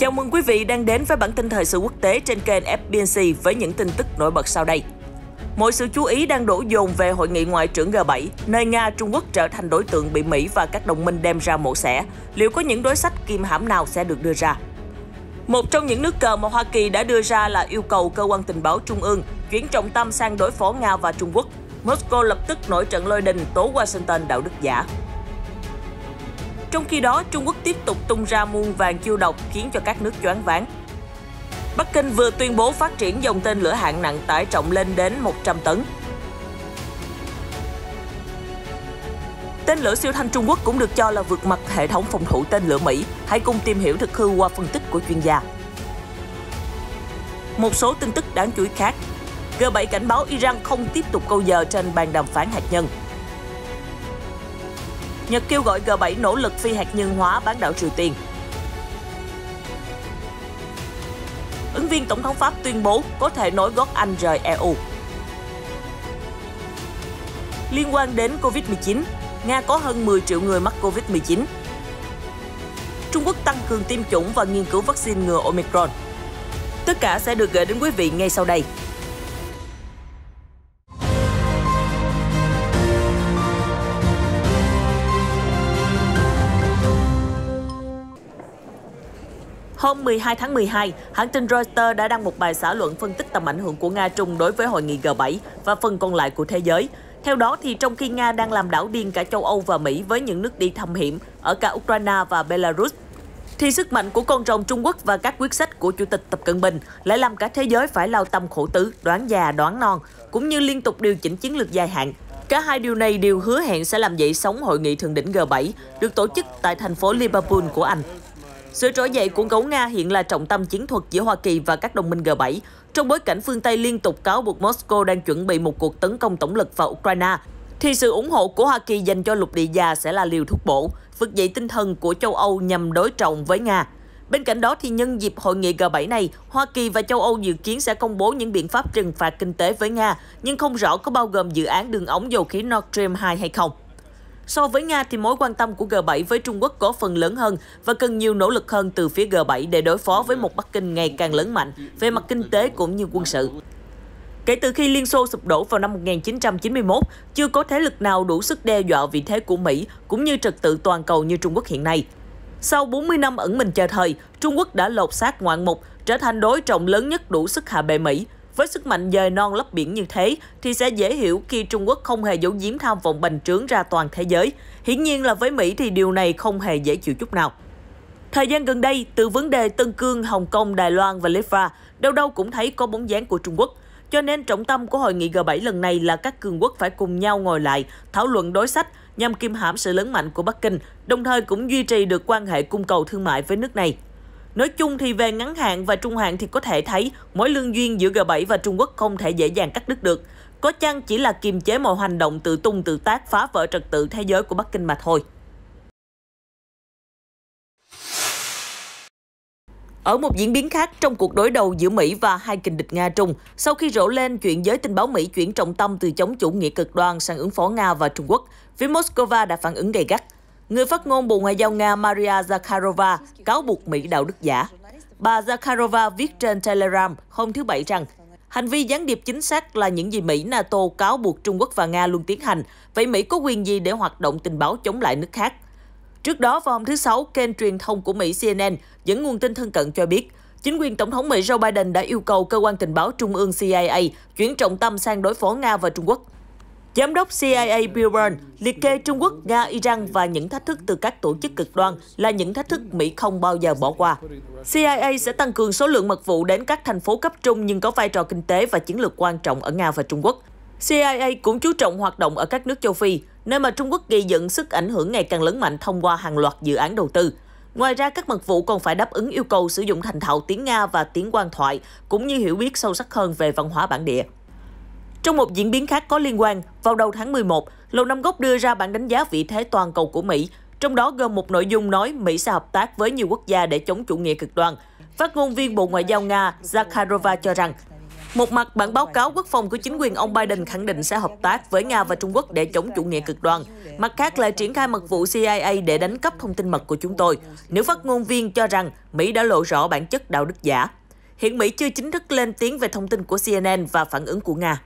Chào mừng quý vị đang đến với bản tin thời sự quốc tế trên kênh FBNC với những tin tức nổi bật sau đây. Mọi sự chú ý đang đổ dồn về hội nghị ngoại trưởng G7, nơi Nga, Trung Quốc trở thành đối tượng bị Mỹ và các đồng minh đem ra mổ xẻ. Liệu có những đối sách kiềm hãm nào sẽ được đưa ra? Một trong những nước cờ mà Hoa Kỳ đã đưa ra là yêu cầu cơ quan tình báo trung ương chuyển trọng tâm sang đối phó Nga và Trung Quốc. Moscow lập tức nổi trận lôi đình tố Washington đạo đức giả. Trong khi đó, Trung Quốc tiếp tục tung ra muôn vàn chiêu độc khiến cho các nước choáng váng. Bắc Kinh vừa tuyên bố phát triển dòng tên lửa hạng nặng tải trọng lên đến 100 tấn. Tên lửa siêu thanh Trung Quốc cũng được cho là vượt mặt hệ thống phòng thủ tên lửa Mỹ. Hãy cùng tìm hiểu thực hư qua phân tích của chuyên gia. Một số tin tức đáng chú ý khác. G7 cảnh báo Iran không tiếp tục câu giờ trên bàn đàm phán hạt nhân. Nhật kêu gọi G7 nỗ lực phi hạt nhân hóa bán đảo Triều Tiên. Ứng viên tổng thống Pháp tuyên bố có thể nối gót Anh rời EU. Liên quan đến Covid-19, Nga có hơn 10 triệu người mắc Covid-19. Trung Quốc tăng cường tiêm chủng và nghiên cứu vaccine ngừa Omicron. Tất cả sẽ được gửi đến quý vị ngay sau đây. Hôm 12 tháng 12, hãng tin Reuters đã đăng một bài xã luận phân tích tầm ảnh hưởng của Nga-Trung đối với hội nghị G7 và phần còn lại của thế giới. Theo đó, thì trong khi Nga đang làm đảo điên cả châu Âu và Mỹ với những nước đi thăm hiểm ở cả Ukraine và Belarus, thì sức mạnh của con rồng Trung Quốc và các quyết sách của Chủ tịch Tập Cận Bình lại làm cả thế giới phải lao tâm khổ tứ, đoán già đoán non, cũng như liên tục điều chỉnh chiến lược dài hạn. Cả hai điều này đều hứa hẹn sẽ làm dậy sóng hội nghị thượng đỉnh G7 được tổ chức tại thành phố Liverpool của Anh. Sự trỗi dậy của gấu Nga hiện là trọng tâm chiến thuật giữa Hoa Kỳ và các đồng minh G7, trong bối cảnh phương Tây liên tục cáo buộc Moscow đang chuẩn bị một cuộc tấn công tổng lực vào Ukraine, thì sự ủng hộ của Hoa Kỳ dành cho lục địa già sẽ là liều thuốc bổ, vực dậy tinh thần của châu Âu nhằm đối trọng với Nga. Bên cạnh đó, thì nhân dịp hội nghị G7 này, Hoa Kỳ và châu Âu dự kiến sẽ công bố những biện pháp trừng phạt kinh tế với Nga, nhưng không rõ có bao gồm dự án đường ống dầu khí Nord Stream 2 hay không. So với Nga thì mối quan tâm của G7 với Trung Quốc có phần lớn hơn và cần nhiều nỗ lực hơn từ phía G7 để đối phó với một Bắc Kinh ngày càng lớn mạnh về mặt kinh tế cũng như quân sự. Kể từ khi Liên Xô sụp đổ vào năm 1991, chưa có thế lực nào đủ sức đe dọa vị thế của Mỹ cũng như trật tự toàn cầu như Trung Quốc hiện nay. Sau 40 năm ẩn mình chờ thời, Trung Quốc đã lột xác ngoạn mục, trở thành đối trọng lớn nhất đủ sức hạ bệ Mỹ. Với sức mạnh dời non lấp biển như thế, thì sẽ dễ hiểu khi Trung Quốc không hề giấu giếm tham vọng bành trướng ra toàn thế giới. Hiển nhiên là với Mỹ thì điều này không hề dễ chịu chút nào. Thời gian gần đây, từ vấn đề Tân Cương, Hồng Kông, Đài Loan và Litva, đâu đâu cũng thấy có bóng dáng của Trung Quốc. Cho nên trọng tâm của hội nghị G7 lần này là các cường quốc phải cùng nhau ngồi lại, thảo luận đối sách nhằm kiềm hãm sự lớn mạnh của Bắc Kinh, đồng thời cũng duy trì được quan hệ cung cầu thương mại với nước này. Nói chung thì về ngắn hạn và trung hạn thì có thể thấy mối lương duyên giữa G7 và Trung Quốc không thể dễ dàng cắt đứt được. Có chăng chỉ là kiềm chế mọi hành động tự tung tự tác phá vỡ trật tự thế giới của Bắc Kinh mà thôi. Ở một diễn biến khác, trong cuộc đối đầu giữa Mỹ và hai kình địch Nga-Trung, sau khi rộ lên chuyện giới tình báo Mỹ chuyển trọng tâm từ chống chủ nghĩa cực đoan sang ứng phó Nga và Trung Quốc, phía Moscow đã phản ứng gay gắt. Người phát ngôn Bộ Ngoại giao Nga Maria Zakharova cáo buộc Mỹ đạo đức giả. Bà Zakharova viết trên Telegram hôm thứ Bảy rằng, hành vi gián điệp chính xác là những gì Mỹ, NATO cáo buộc Trung Quốc và Nga luôn tiến hành. Vậy Mỹ có quyền gì để hoạt động tình báo chống lại nước khác? Trước đó, vào hôm thứ Sáu, kênh truyền thông của Mỹ CNN dẫn nguồn tin thân cận cho biết, chính quyền Tổng thống Mỹ Joe Biden đã yêu cầu cơ quan tình báo trung ương CIA chuyển trọng tâm sang đối phó Nga và Trung Quốc. Giám đốc CIA Bill Burns liệt kê Trung Quốc, Nga, Iran và những thách thức từ các tổ chức cực đoan là những thách thức Mỹ không bao giờ bỏ qua. CIA sẽ tăng cường số lượng mật vụ đến các thành phố cấp trung nhưng có vai trò kinh tế và chiến lược quan trọng ở Nga và Trung Quốc. CIA cũng chú trọng hoạt động ở các nước châu Phi, nơi mà Trung Quốc gây dựng sức ảnh hưởng ngày càng lớn mạnh thông qua hàng loạt dự án đầu tư. Ngoài ra, các mật vụ còn phải đáp ứng yêu cầu sử dụng thành thạo tiếng Nga và tiếng quan thoại, cũng như hiểu biết sâu sắc hơn về văn hóa bản địa. Trong một diễn biến khác có liên quan, vào đầu tháng 11, Lầu Năm Góc đưa ra bản đánh giá vị thế toàn cầu của Mỹ, trong đó gồm một nội dung nói Mỹ sẽ hợp tác với nhiều quốc gia để chống chủ nghĩa cực đoan. Phát ngôn viên Bộ Ngoại giao Nga Zakharova cho rằng, Một mặt, bản báo cáo quốc phòng của chính quyền ông Biden khẳng định sẽ hợp tác với Nga và Trung Quốc để chống chủ nghĩa cực đoan. Mặt khác lại triển khai mật vụ CIA để đánh cắp thông tin mật của chúng tôi. Nữ phát ngôn viên cho rằng Mỹ đã lộ rõ bản chất đạo đức giả. Hiện Mỹ chưa chính thức lên tiếng về thông tin của CNN và phản ứng của Nga.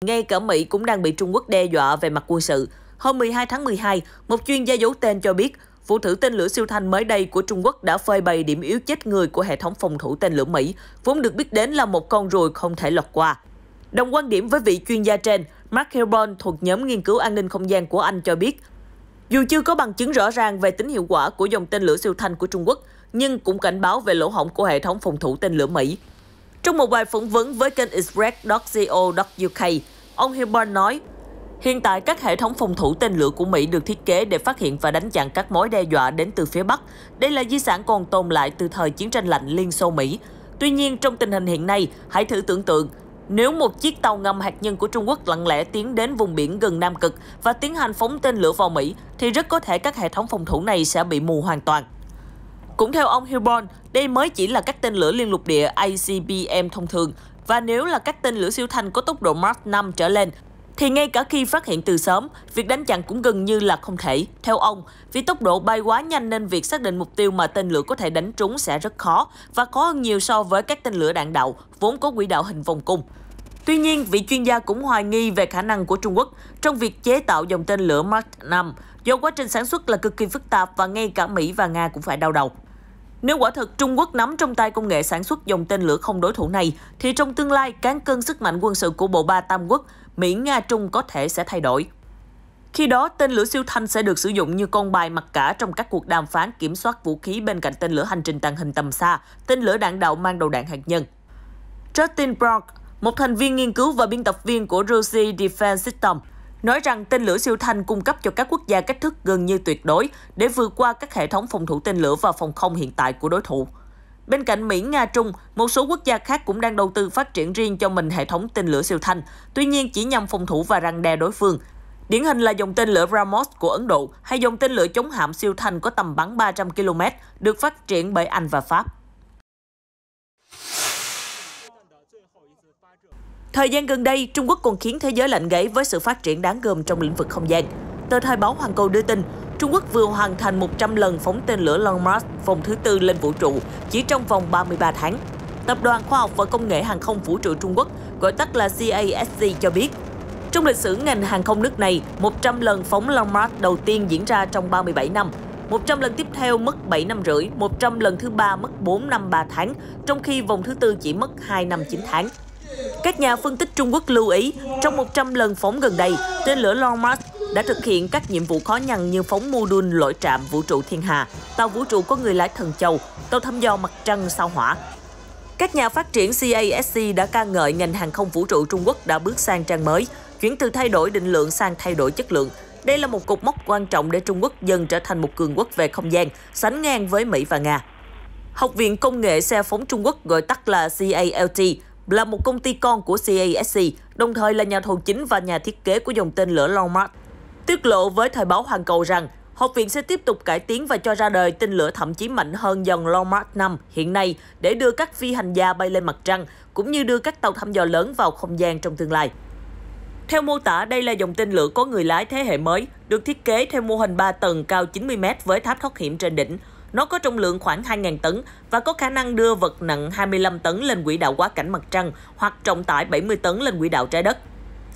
Ngay cả Mỹ cũng đang bị Trung Quốc đe dọa về mặt quân sự. Hôm 12 tháng 12, một chuyên gia giấu tên cho biết, vụ thử tên lửa siêu thanh mới đây của Trung Quốc đã phơi bày điểm yếu chết người của hệ thống phòng thủ tên lửa Mỹ, vốn được biết đến là một con ruồi không thể lọt qua. Đồng quan điểm với vị chuyên gia trên, Mark Helborn thuộc nhóm nghiên cứu an ninh không gian của Anh cho biết, dù chưa có bằng chứng rõ ràng về tính hiệu quả của dòng tên lửa siêu thanh của Trung Quốc, nhưng cũng cảnh báo về lỗ hổng của hệ thống phòng thủ tên lửa Mỹ. Trong một bài phỏng vấn với kênh Express.co.uk, ông Helborn nói, hiện tại các hệ thống phòng thủ tên lửa của Mỹ được thiết kế để phát hiện và đánh chặn các mối đe dọa đến từ phía Bắc. Đây là di sản còn tồn lại từ thời chiến tranh lạnh Liên Xô Mỹ. Tuy nhiên, trong tình hình hiện nay, hãy thử tưởng tượng, nếu một chiếc tàu ngầm hạt nhân của Trung Quốc lặng lẽ tiến đến vùng biển gần Nam Cực và tiến hành phóng tên lửa vào Mỹ, thì rất có thể các hệ thống phòng thủ này sẽ bị mù hoàn toàn. Cũng theo ông Helborn, đây mới chỉ là các tên lửa liên lục địa ICBM thông thường, và nếu là các tên lửa siêu thanh có tốc độ Mach 5 trở lên, thì ngay cả khi phát hiện từ sớm, việc đánh chặn cũng gần như là không thể. Theo ông, vì tốc độ bay quá nhanh nên việc xác định mục tiêu mà tên lửa có thể đánh trúng sẽ rất khó và khó hơn nhiều so với các tên lửa đạn đạo, vốn có quỹ đạo hình vòng cung. Tuy nhiên, vị chuyên gia cũng hoài nghi về khả năng của Trung Quốc trong việc chế tạo dòng tên lửa Mach 5, do quá trình sản xuất là cực kỳ phức tạp và ngay cả Mỹ và Nga cũng phải đau đầu. Nếu quả thực Trung Quốc nắm trong tay công nghệ sản xuất dòng tên lửa không đối thủ này, thì trong tương lai, cán cân sức mạnh quân sự của bộ ba tam quốc, Mỹ, Nga, Trung có thể sẽ thay đổi. Khi đó, tên lửa siêu thanh sẽ được sử dụng như con bài mặc cả trong các cuộc đàm phán kiểm soát vũ khí bên cạnh tên lửa hành trình tàng hình tầm xa, tên lửa đạn đạo mang đầu đạn hạt nhân. Justin Brock, một thành viên nghiên cứu và biên tập viên của Rusi Defense System, nói rằng tên lửa siêu thanh cung cấp cho các quốc gia cách thức gần như tuyệt đối để vượt qua các hệ thống phòng thủ tên lửa và phòng không hiện tại của đối thủ. Bên cạnh Mỹ, Nga, Trung, một số quốc gia khác cũng đang đầu tư phát triển riêng cho mình hệ thống tên lửa siêu thanh, tuy nhiên chỉ nhằm phòng thủ và răn đe đối phương. Điển hình là dòng tên lửa BrahMos của Ấn Độ hay dòng tên lửa chống hạm siêu thanh có tầm bắn 300 km được phát triển bởi Anh và Pháp. Thời gian gần đây, Trung Quốc còn khiến thế giới lạnh gáy với sự phát triển đáng gờm trong lĩnh vực không gian. Tờ Thời báo Hoàn Cầu đưa tin, Trung Quốc vừa hoàn thành 100 lần phóng tên lửa Long March vòng thứ tư lên vũ trụ chỉ trong vòng 33 tháng. Tập đoàn Khoa học và Công nghệ Hàng không Vũ trụ Trung Quốc, gọi tắt là CASC cho biết, trong lịch sử ngành hàng không nước này, 100 lần phóng Long March đầu tiên diễn ra trong 37 năm. 100 lần tiếp theo mất 7 năm rưỡi, 100 lần thứ ba mất 4 năm 3 tháng, trong khi vòng thứ tư chỉ mất 2 năm 9 tháng. Các nhà phân tích Trung Quốc lưu ý, trong 100 lần phóng gần đây, tên lửa Long March đã thực hiện các nhiệm vụ khó nhằn như phóng mô đun lội trạm vũ trụ Thiên Hà, tàu vũ trụ có người lái Thần Châu, tàu thăm dò mặt trăng sao Hỏa. Các nhà phát triển CASC đã ca ngợi ngành hàng không vũ trụ Trung Quốc đã bước sang trang mới, chuyển từ thay đổi định lượng sang thay đổi chất lượng. Đây là một cột mốc quan trọng để Trung Quốc dần trở thành một cường quốc về không gian, sánh ngang với Mỹ và Nga. Học viện Công nghệ xe phóng Trung Quốc, gọi tắt là CALT, là một công ty con của CASC, đồng thời là nhà thầu chính và nhà thiết kế của dòng tên lửa Long March, tiết lộ với Thời báo Hoàn Cầu rằng học viện sẽ tiếp tục cải tiến và cho ra đời tên lửa thậm chí mạnh hơn dòng Long March 5 hiện nay để đưa các phi hành gia bay lên mặt trăng, cũng như đưa các tàu thăm dò lớn vào không gian trong tương lai. Theo mô tả, đây là dòng tên lửa có người lái thế hệ mới, được thiết kế theo mô hình 3 tầng cao 90 m với tháp thoát hiểm trên đỉnh. Nó có trọng lượng khoảng 2.000 tấn và có khả năng đưa vật nặng 25 tấn lên quỹ đạo quá cảnh mặt trăng hoặc trọng tải 70 tấn lên quỹ đạo trái đất.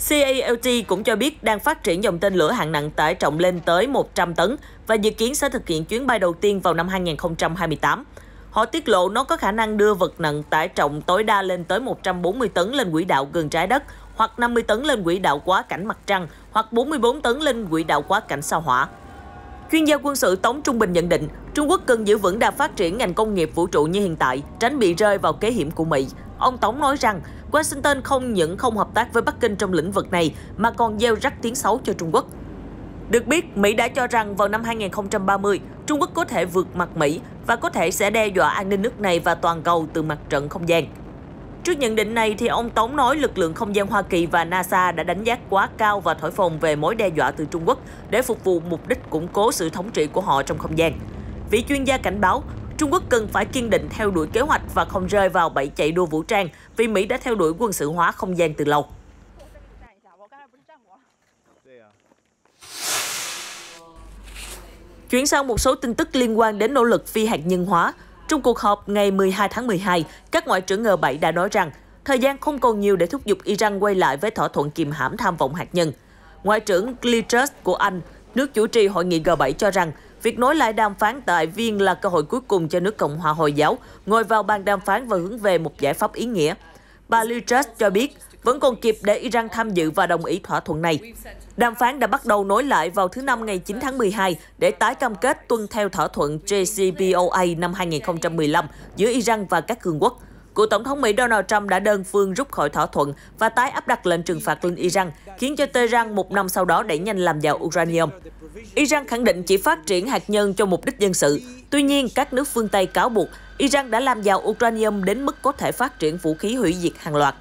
CALT cũng cho biết đang phát triển dòng tên lửa hạng nặng tải trọng lên tới 100 tấn và dự kiến sẽ thực hiện chuyến bay đầu tiên vào năm 2028. Họ tiết lộ nó có khả năng đưa vật nặng tải trọng tối đa lên tới 140 tấn lên quỹ đạo gần trái đất, hoặc 50 tấn lên quỹ đạo quá cảnh mặt trăng, hoặc 44 tấn lên quỹ đạo quá cảnh sao Hỏa. Chuyên gia quân sự Tống Trung Bình nhận định, Trung Quốc cần giữ vững đà phát triển ngành công nghiệp vũ trụ như hiện tại, tránh bị rơi vào kế hiểm của Mỹ. Ông Tống nói rằng, Washington không những không hợp tác với Bắc Kinh trong lĩnh vực này, mà còn gieo rắc tiếng xấu cho Trung Quốc. Được biết, Mỹ đã cho rằng vào năm 2030, Trung Quốc có thể vượt mặt Mỹ và có thể sẽ đe dọa an ninh nước này và toàn cầu từ mặt trận không gian. Trước nhận định này, thì ông Tống nói lực lượng không gian Hoa Kỳ và NASA đã đánh giá quá cao và thổi phồng về mối đe dọa từ Trung Quốc để phục vụ mục đích củng cố sự thống trị của họ trong không gian. Vị chuyên gia cảnh báo, Trung Quốc cần phải kiên định theo đuổi kế hoạch và không rơi vào bẫy chạy đua vũ trang vì Mỹ đã theo đuổi quân sự hóa không gian từ lâu. Chuyển sang một số tin tức liên quan đến nỗ lực phi hạt nhân hóa. Trong cuộc họp ngày 12 tháng 12, các ngoại trưởng G7 đã nói rằng thời gian không còn nhiều để thúc giục Iran quay lại với thỏa thuận kiềm hãm tham vọng hạt nhân. Ngoại trưởng Liz Truss của Anh, nước chủ trì hội nghị G7 cho rằng việc nối lại đàm phán tại Viên là cơ hội cuối cùng cho nước Cộng hòa Hồi giáo ngồi vào bàn đàm phán và hướng về một giải pháp ý nghĩa. Bà Liz Truss cho biết vẫn còn kịp để Iran tham dự và đồng ý thỏa thuận này. Đàm phán đã bắt đầu nối lại vào thứ Năm ngày 9 tháng 12 để tái cam kết tuân theo thỏa thuận JCPOA năm 2015 giữa Iran và các cường quốc. Cựu Tổng thống Mỹ Donald Trump đã đơn phương rút khỏi thỏa thuận và tái áp đặt lệnh trừng phạt lên Iran, khiến cho Tehran một năm sau đó đẩy nhanh làm giàu uranium. Iran khẳng định chỉ phát triển hạt nhân cho mục đích dân sự. Tuy nhiên, các nước phương Tây cáo buộc Iran đã làm giàu uranium đến mức có thể phát triển vũ khí hủy diệt hàng loạt.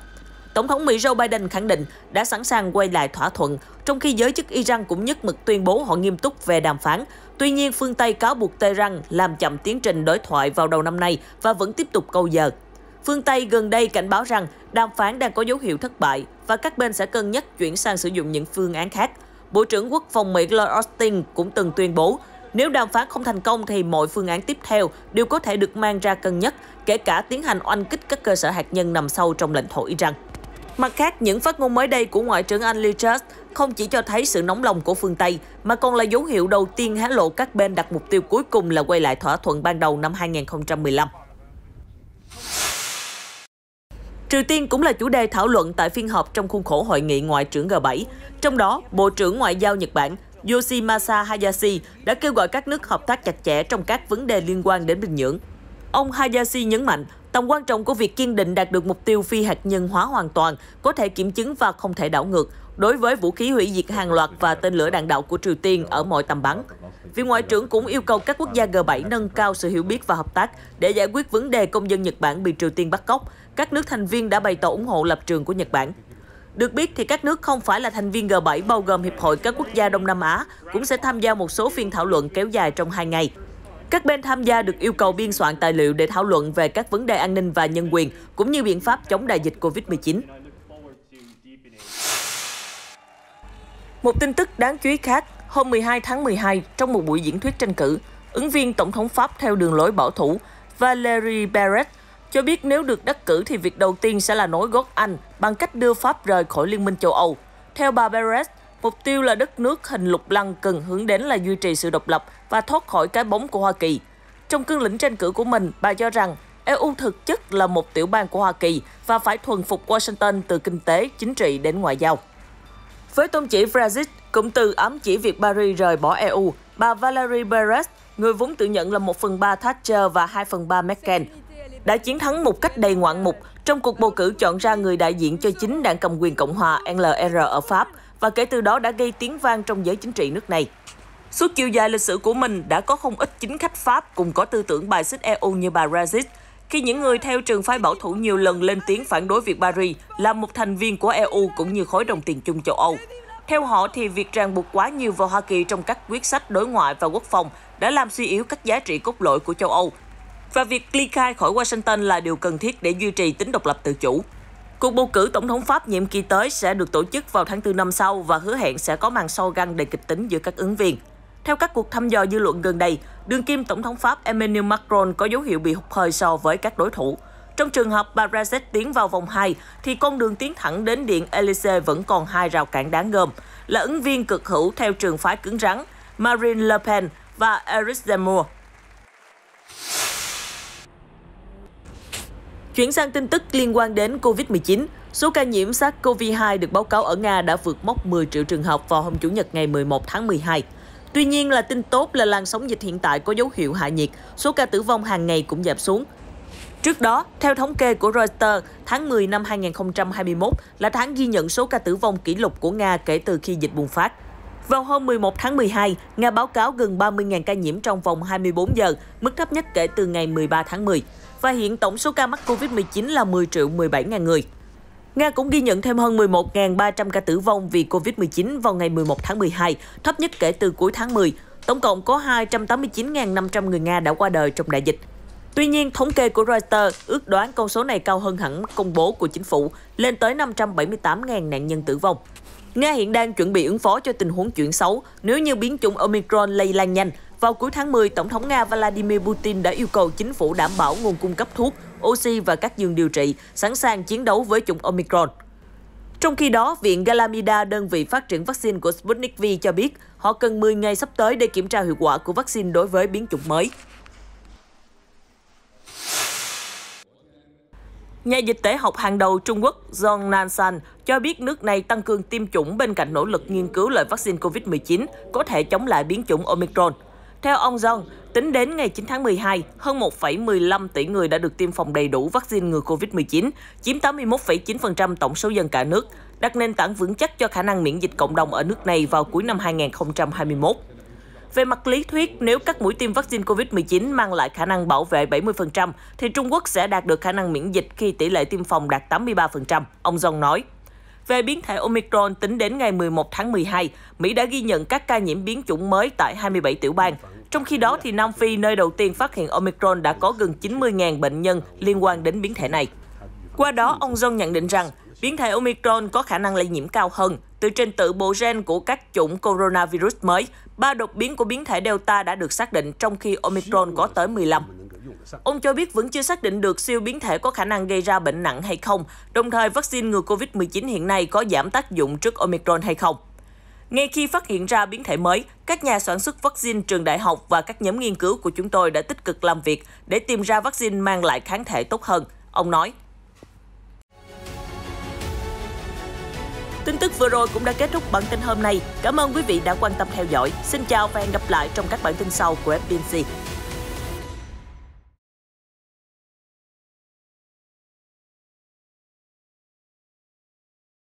Tổng thống Mỹ Joe Biden khẳng định đã sẵn sàng quay lại thỏa thuận, trong khi giới chức Iran cũng nhất mực tuyên bố họ nghiêm túc về đàm phán. Tuy nhiên, phương Tây cáo buộc Tehran làm chậm tiến trình đối thoại vào đầu năm nay và vẫn tiếp tục câu giờ. Phương Tây gần đây cảnh báo rằng đàm phán đang có dấu hiệu thất bại và các bên sẽ cân nhắc chuyển sang sử dụng những phương án khác. Bộ trưởng Quốc phòng Mỹ Lloyd Austin cũng từng tuyên bố, nếu đàm phán không thành công thì mọi phương án tiếp theo đều có thể được mang ra cân nhắc, kể cả tiến hành oanh kích các cơ sở hạt nhân nằm sâu trong lãnh thổ Iran. Mặt khác, những phát ngôn mới đây của Ngoại trưởng Anh Liz Truss không chỉ cho thấy sự nóng lòng của phương Tây, mà còn là dấu hiệu đầu tiên hé lộ các bên đặt mục tiêu cuối cùng là quay lại thỏa thuận ban đầu năm 2015. Triều Tiên cũng là chủ đề thảo luận tại phiên họp trong khuôn khổ hội nghị Ngoại trưởng G7. Trong đó, Bộ trưởng Ngoại giao Nhật Bản Yoshimasa Hayashi đã kêu gọi các nước hợp tác chặt chẽ trong các vấn đề liên quan đến Bình Nhưỡng. Ông Hayashi nhấn mạnh tầm quan trọng của việc kiên định đạt được mục tiêu phi hạt nhân hóa hoàn toàn, có thể kiểm chứng và không thể đảo ngược, đối với vũ khí hủy diệt hàng loạt và tên lửa đạn đạo của Triều Tiên ở mọi tầm bắn. Vị Ngoại trưởng cũng yêu cầu các quốc gia G7 nâng cao sự hiểu biết và hợp tác để giải quyết vấn đề công dân Nhật Bản bị Triều Tiên bắt cóc. Các nước thành viên đã bày tỏ ủng hộ lập trường của Nhật Bản. Được biết thì các nước không phải là thành viên G7 bao gồm Hiệp hội các quốc gia Đông Nam Á cũng sẽ tham gia một số phiên thảo luận kéo dài trong 2 ngày. Các bên tham gia được yêu cầu biên soạn tài liệu để thảo luận về các vấn đề an ninh và nhân quyền, cũng như biện pháp chống đại dịch Covid-19. Một tin tức đáng chú ý khác, hôm 12 tháng 12, trong một buổi diễn thuyết tranh cử, ứng viên Tổng thống Pháp theo đường lối bảo thủ Valérie Pécresse cho biết nếu được đắc cử thì việc đầu tiên sẽ là nối gót Anh bằng cách đưa Pháp rời khỏi Liên minh châu Âu. Theo bà Pécresse, mục tiêu là đất nước hình lục lăng cần hướng đến là duy trì sự độc lập và thoát khỏi cái bóng của Hoa Kỳ. Trong cương lĩnh tranh cử của mình, bà cho rằng EU thực chất là một tiểu bang của Hoa Kỳ và phải thuần phục Washington từ kinh tế, chính trị đến ngoại giao. Với tôn chỉ Brexit, cụm từ ám chỉ việc Paris rời bỏ EU, bà Valérie Pécresse, người vốn tự nhận là 1/3 Thatcher và 2/3 Merkel, đã chiến thắng một cách đầy ngoạn mục trong cuộc bầu cử chọn ra người đại diện cho chính đảng cầm quyền Cộng hòa LR ở Pháp, và kể từ đó đã gây tiếng vang trong giới chính trị nước này. Suốt chiều dài lịch sử của mình đã có không ít chính khách Pháp cùng có tư tưởng bài xích EU như bà Brexit, khi những người theo trường phái bảo thủ nhiều lần lên tiếng phản đối việc Paris là một thành viên của EU cũng như khối đồng tiền chung châu Âu. Theo họ thì việc ràng buộc quá nhiều vào Hoa Kỳ trong các quyết sách đối ngoại và quốc phòng đã làm suy yếu các giá trị cốt lõi của châu Âu, và việc ly khai khỏi Washington là điều cần thiết để duy trì tính độc lập tự chủ. Cuộc bầu cử tổng thống Pháp nhiệm kỳ tới sẽ được tổ chức vào tháng 4 năm sau và hứa hẹn sẽ có màn so găng đầy kịch tính giữa các ứng viên. Theo các cuộc thăm dò dư luận gần đây, đương kim tổng thống Pháp Emmanuel Macron có dấu hiệu bị hụt hơi so với các đối thủ. Trong trường hợp bà Brexit tiến vào vòng 2, thì con đường tiến thẳng đến Điện Elysee vẫn còn 2 rào cản đáng gờm, là ứng viên cực hữu theo trường phái cứng rắn Marine Le Pen và Eric Zemmour. Chuyển sang tin tức liên quan đến Covid-19, số ca nhiễm SARS-CoV-2 được báo cáo ở Nga đã vượt mốc 10 triệu trường hợp vào hôm Chủ nhật ngày 11 tháng 12. Tuy nhiên là tin tốt là làn sóng dịch hiện tại có dấu hiệu hạ nhiệt, số ca tử vong hàng ngày cũng giảm xuống. Trước đó, theo thống kê của Reuters, tháng 10 năm 2021 là tháng ghi nhận số ca tử vong kỷ lục của Nga kể từ khi dịch bùng phát. Vào hôm 11 tháng 12, Nga báo cáo gần 30.000 ca nhiễm trong vòng 24 giờ, mức thấp nhất kể từ ngày 13 tháng 10. Và hiện tổng số ca mắc Covid-19 là 10.017.000 người. Nga cũng ghi nhận thêm hơn 11.300 ca tử vong vì Covid-19 vào ngày 11 tháng 12, thấp nhất kể từ cuối tháng 10. Tổng cộng có 289.500 người Nga đã qua đời trong đại dịch. Tuy nhiên, thống kê của Reuters ước đoán con số này cao hơn hẳn công bố của chính phủ, lên tới 578.000 nạn nhân tử vong. Nga hiện đang chuẩn bị ứng phó cho tình huống chuyển xấu nếu như biến chủng Omicron lây lan nhanh. Vào cuối tháng 10, Tổng thống Nga Vladimir Putin đã yêu cầu chính phủ đảm bảo nguồn cung cấp thuốc, oxy và các giường điều trị, sẵn sàng chiến đấu với chủng Omicron. Trong khi đó, Viện Galamida, đơn vị phát triển vaccine của Sputnik V cho biết họ cần 10 ngày sắp tới để kiểm tra hiệu quả của vaccine đối với biến chủng mới. Nhà dịch tễ học hàng đầu Trung Quốc Zhong Nanshan cho biết nước này tăng cường tiêm chủng bên cạnh nỗ lực nghiên cứu loại vaccine COVID-19 có thể chống lại biến chủng Omicron. Theo ông Zhong, tính đến ngày 9 tháng 12, hơn 1,15 tỷ người đã được tiêm phòng đầy đủ vaccine ngừa COVID-19, chiếm 81,9% tổng số dân cả nước, đặt nền tảng vững chắc cho khả năng miễn dịch cộng đồng ở nước này vào cuối năm 2021. Về mặt lý thuyết, nếu các mũi tiêm vaccine COVID-19 mang lại khả năng bảo vệ 70%, thì Trung Quốc sẽ đạt được khả năng miễn dịch khi tỷ lệ tiêm phòng đạt 83%, ông Zhong nói. Về biến thể Omicron, tính đến ngày 11 tháng 12, Mỹ đã ghi nhận các ca nhiễm biến chủng mới tại 27 tiểu bang. Trong khi đó, thì Nam Phi, nơi đầu tiên phát hiện Omicron, đã có gần 90.000 bệnh nhân liên quan đến biến thể này. Qua đó, ông Zhong nhận định rằng, biến thể Omicron có khả năng lây nhiễm cao hơn. Từ trình tự bộ gen của các chủng coronavirus mới, 3 đột biến của biến thể Delta đã được xác định, trong khi Omicron có tới 15. Ông cho biết vẫn chưa xác định được siêu biến thể có khả năng gây ra bệnh nặng hay không, đồng thời vaccine ngừa COVID-19 hiện nay có giảm tác dụng trước Omicron hay không. Ngay khi phát hiện ra biến thể mới, các nhà sản xuất vaccine, trường đại học và các nhóm nghiên cứu của chúng tôi đã tích cực làm việc để tìm ra vaccine mang lại kháng thể tốt hơn, ông nói. Tin tức vừa rồi cũng đã kết thúc bản tin hôm nay. Cảm ơn quý vị đã quan tâm theo dõi. Xin chào và hẹn gặp lại trong các bản tin sau của FPNC.